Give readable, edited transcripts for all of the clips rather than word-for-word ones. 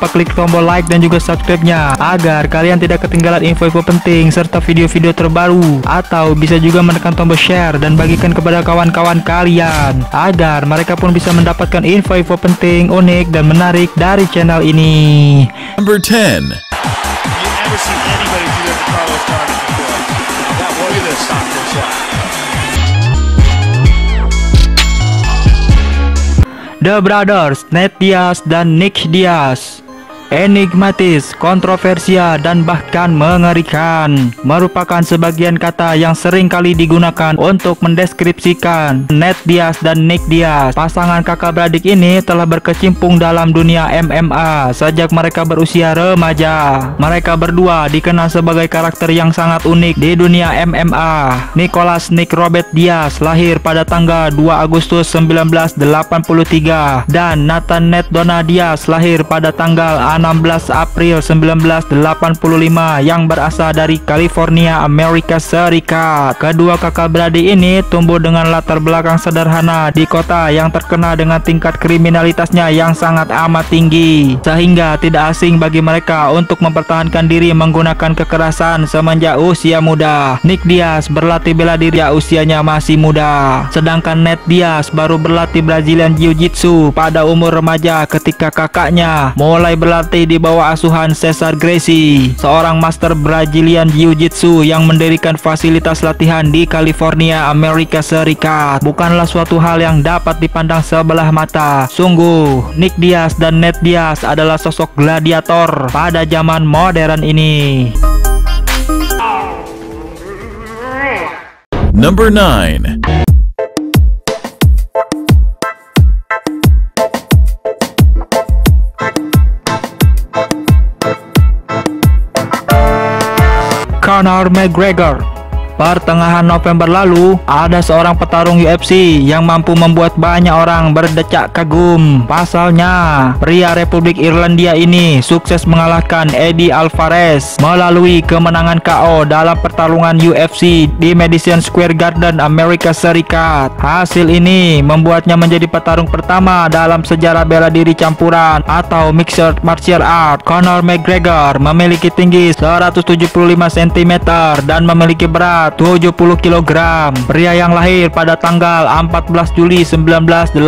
lupa klik tombol like dan juga subscribe-nya agar kalian tidak ketinggalan info-info penting serta video-video terbaru. Atau bisa juga menekan tombol share dan bagikan kepada kawan-kawan kalian agar mereka pun bisa mendapatkan info-info penting, unik dan menarik dari channel ini. Number 10. The Brothers, Nate Diaz dan Nick Diaz. Enigmatis, kontroversial, dan bahkan mengerikan merupakan sebagian kata yang sering kali digunakan untuk mendeskripsikan Nate Diaz dan Nick Diaz. Pasangan kakak beradik ini telah berkecimpung dalam dunia MMA sejak mereka berusia remaja. Mereka berdua dikenal sebagai karakter yang sangat unik di dunia MMA. Nicholas Nick Robert Diaz lahir pada tanggal 2 Agustus 1983 dan Nathan Nate Donna Diaz lahir pada tanggal 16 April 1985 yang berasal dari California, Amerika Serikat. Kedua kakak beradik ini tumbuh dengan latar belakang sederhana di kota yang terkenal dengan tingkat kriminalitasnya yang sangat amat tinggi, sehingga tidak asing bagi mereka untuk mempertahankan diri menggunakan kekerasan semenjak usia muda. Nick Diaz berlatih bela diri usianya masih muda, sedangkan Nate Diaz baru berlatih Brazilian Jiu-Jitsu pada umur remaja ketika kakaknya mulai berlatih di bawah asuhan Cesar Gracie, seorang master Brazilian Jiu-Jitsu yang mendirikan fasilitas latihan di California, Amerika Serikat. Bukanlah suatu hal yang dapat dipandang sebelah mata. Sungguh, Nick Diaz dan Nate Diaz adalah sosok gladiator pada zaman modern ini. Number 9. Conor McGregor. Pertengahan November lalu, ada seorang petarung UFC yang mampu membuat banyak orang berdecak kagum. Pasalnya, pria Republik Irlandia ini sukses mengalahkan Eddie Alvarez melalui kemenangan KO dalam pertarungan UFC di Madison Square Garden, Amerika Serikat. Hasil ini membuatnya menjadi petarung pertama dalam sejarah bela diri campuran atau mixed martial art. Conor McGregor memiliki tinggi 175 cm dan memiliki berat 70 kg. Pria yang lahir pada tanggal 14 Juli 1988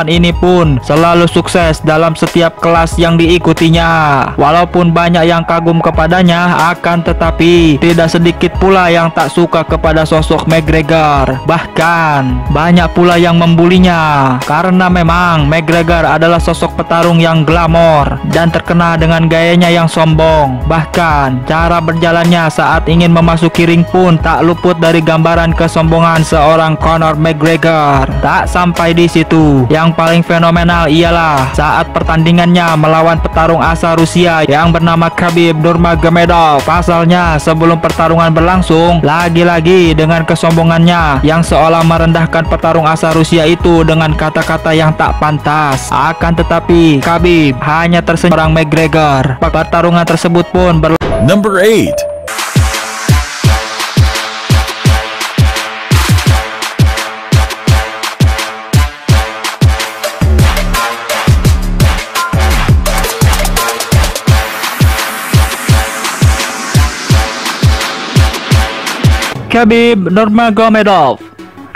ini pun selalu sukses dalam setiap kelas yang diikutinya. Walaupun banyak yang kagum kepadanya, akan tetapi tidak sedikit pula yang tak suka kepada sosok McGregor. Bahkan banyak pula yang membulinya karena memang McGregor adalah sosok petarung yang glamor dan terkenal dengan gayanya yang sombong. Bahkan cara berjalannya saat ingin memasuki ring pun tak luput dari gambaran kesombongan seorang Conor McGregor. Tak sampai di situ, yang paling fenomenal ialah saat pertandingannya melawan petarung asal Rusia yang bernama Khabib Nurmagomedov. Pasalnya, sebelum pertarungan berlangsung, lagi-lagi dengan kesombongannya yang seolah merendahkan petarung asal Rusia itu dengan kata-kata yang tak pantas. Akan tetapi, Khabib hanya tersenyum orang McGregor. Pertarungan tersebut pun Number 8. Khabib Nurmagomedov.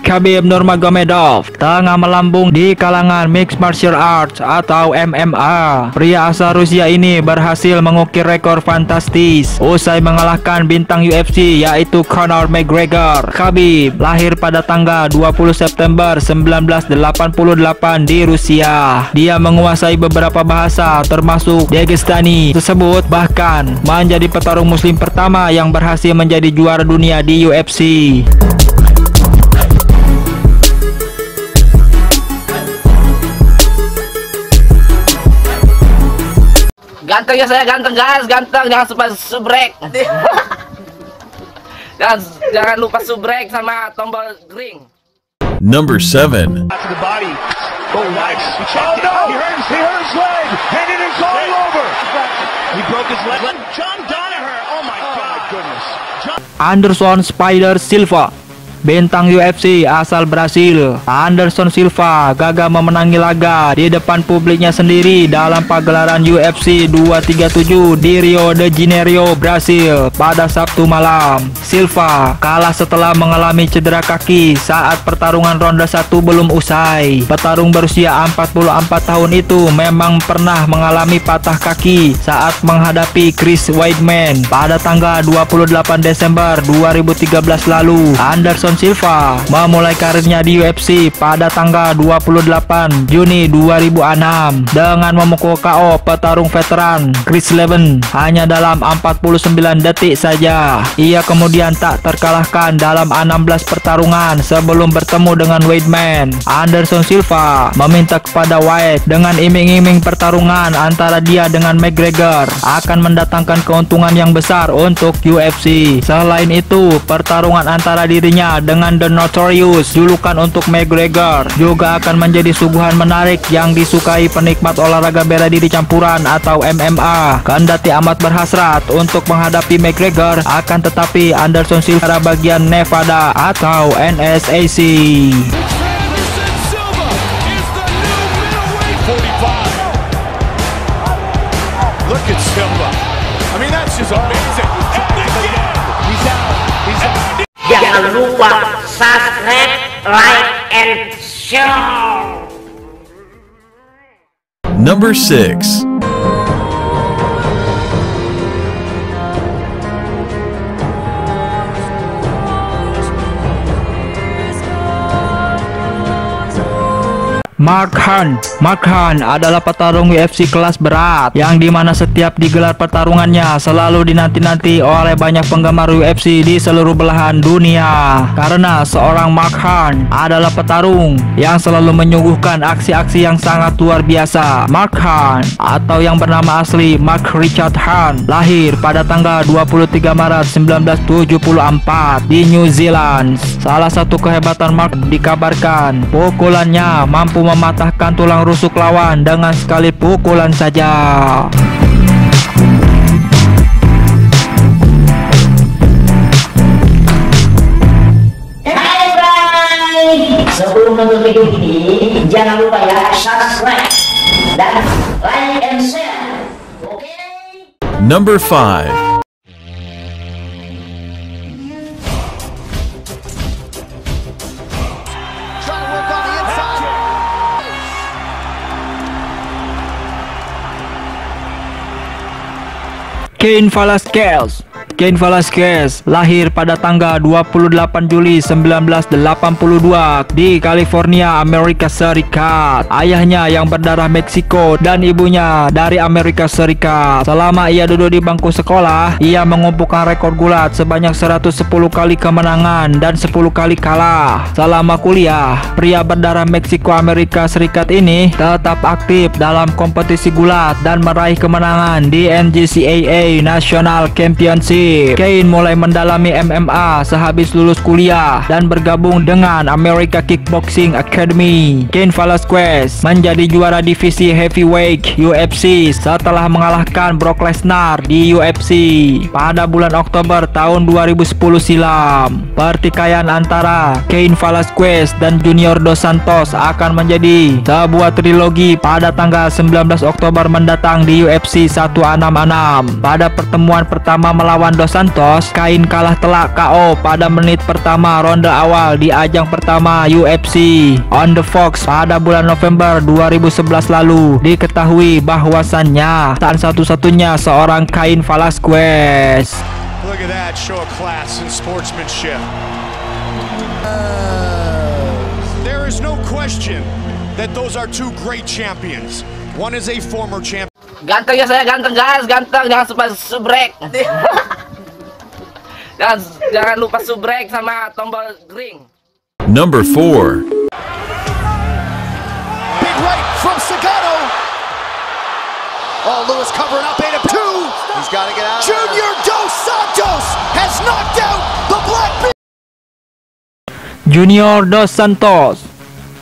Khabib Nurmagomedov tengah melambung di kalangan mixed martial arts atau MMA. Pria asal Rusia ini berhasil mengukir rekor fantastis usai mengalahkan bintang UFC yaitu Conor McGregor. Khabib lahir pada tanggal 20 September 1988 di Rusia. Dia menguasai beberapa bahasa termasuk Dagestani tersebut, bahkan menjadi petarung muslim pertama yang berhasil menjadi juara dunia di UFC. Ganteng ya saya, ganteng guys, ganteng. Jangan lupa subrek. jangan lupa subrek sama tombol ring. Number 7. Oh, nice. Oh, no! He hurt his leg, and it is all over. He broke his leg. John Danaher. Oh, my God. Goodness. Anderson Spider Silva. Bintang UFC asal Brasil, Anderson Silva gagal memenangi laga di depan publiknya sendiri dalam pagelaran UFC 237 di Rio de Janeiro, Brasil pada Sabtu malam. Silva kalah setelah mengalami cedera kaki saat pertarungan ronde 1 belum usai. Petarung berusia 44 tahun itu memang pernah mengalami patah kaki saat menghadapi Chris Weidman pada tanggal 28 Desember 2013 lalu. Anderson Silva memulai karirnya di UFC pada tanggal 28 Juni 2006 dengan memukul KO petarung veteran Chris Leben hanya dalam 49 detik saja. Ia kemudian tak terkalahkan dalam 16 pertarungan sebelum bertemu dengan Weidman. Anderson Silva meminta kepada Wade dengan iming-iming pertarungan antara dia dengan McGregor akan mendatangkan keuntungan yang besar untuk UFC. Selain itu, pertarungan antara dirinya dengan The Notorious, julukan untuk McGregor, juga akan menjadi suguhan menarik yang disukai penikmat olahraga bela diri campuran atau MMA. Kendati amat berhasrat untuk menghadapi McGregor, akan tetapi Anderson Silva bagian Nevada atau NSAC. Look at Silva. I mean, that's just amazing. And again, he's out. He's out. Jangan lupa subscribe, like, and share. Number 6. Mark Hunt adalah petarung UFC kelas berat yang dimana setiap digelar pertarungannya selalu dinanti-nanti oleh banyak penggemar UFC di seluruh belahan dunia, karena seorang Mark Hunt adalah petarung yang selalu menyuguhkan aksi-aksi yang sangat luar biasa. Mark Hunt atau yang bernama asli Mark Richard Hunt lahir pada tanggal 23 Maret 1974 di New Zealand. Salah satu kehebatan Mark dikabarkan pukulannya mampu mematahkan tulang rusuk lawan dengan sekali pukulan saja. Hai Bray, sebelum nonton video ini jangan lupa ya subscribe dan like and share. Oke? Number 5. Cain Velasquez lahir pada tanggal 28 Juli 1982 di California, Amerika Serikat. Ayahnya yang berdarah Meksiko dan ibunya dari Amerika Serikat. Selama ia duduk di bangku sekolah, ia mengumpulkan rekor gulat sebanyak 110 kali kemenangan dan 10 kali kalah. Selama kuliah, pria berdarah Meksiko Amerika Serikat ini tetap aktif dalam kompetisi gulat dan meraih kemenangan di NJCAA National Championship. Cain mulai mendalami MMA sehabis lulus kuliah dan bergabung dengan America Kickboxing Academy. Cain Velasquez menjadi juara divisi heavyweight UFC setelah mengalahkan Brock Lesnar di UFC pada bulan Oktober tahun 2010 silam. Pertikaian antara Cain Velasquez dan Junior Dos Santos akan menjadi sebuah trilogi pada tanggal 19 Oktober mendatang di UFC 166. Pada pertemuan pertama melawan Dos Santos, Cain kalah telak KO pada menit pertama ronde awal di ajang pertama UFC on the Fox pada bulan November 2011 lalu. Diketahui bahwasannya tak satu-satunya seorang Cain Velasquez. Look at that, show of class and sportsmanship. There is no question that those are two great champions. One is a former champion. Ganteng ya saya, ganteng guys, ganteng. Jangan lupa subrek. Jangan lupa subrek sama tombol ring. Number 4. Big right from Sagado. Oh, Lewis covering up, 8 of 2. He's got to get out. Junior Dos Santos has knocked out the Black Bear. Junior Dos Santos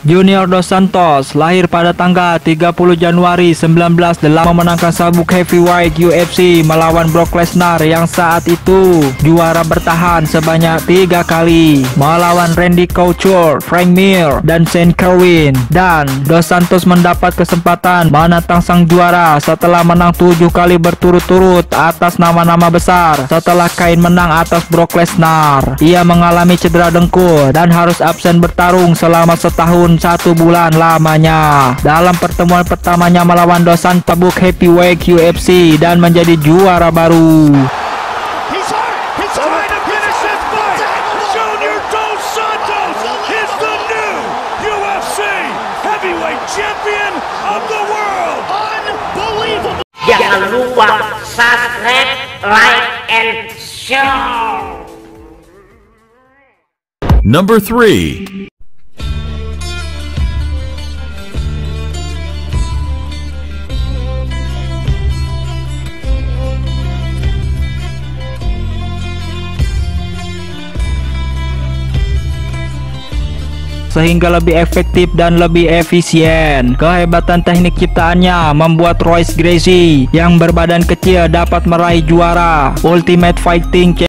Junior Dos Santos lahir pada tanggal 30 Januari 19 dalam memenangkan sabuk heavyweight UFC melawan Brock Lesnar yang saat itu juara bertahan sebanyak 3 kali melawan Randy Couture, Frank Mir, dan Shane Kerwin. Dan Dos Santos mendapat kesempatan menantang sang juara setelah menang 7 kali berturut-turut atas nama-nama besar setelah Cain menang atas Brock Lesnar. Ia mengalami cedera dengkul dan harus absen bertarung selama setahun 1 bulan lamanya. Dalam pertemuan pertamanya melawan Dos Santos sabuk heavyweight UFC dan menjadi juara baru. He's trying to finish this fight. Junior Dos Santos is the new UFC heavyweight champion of the world. Unbelievable. Jangan lupa subscribe, like, and share. Number 3. Sehingga lebih efektif dan lebih efisien. Kehebatan teknik ciptaannya membuat Royce Gracie yang berbadan kecil dapat meraih juara Ultimate Fighting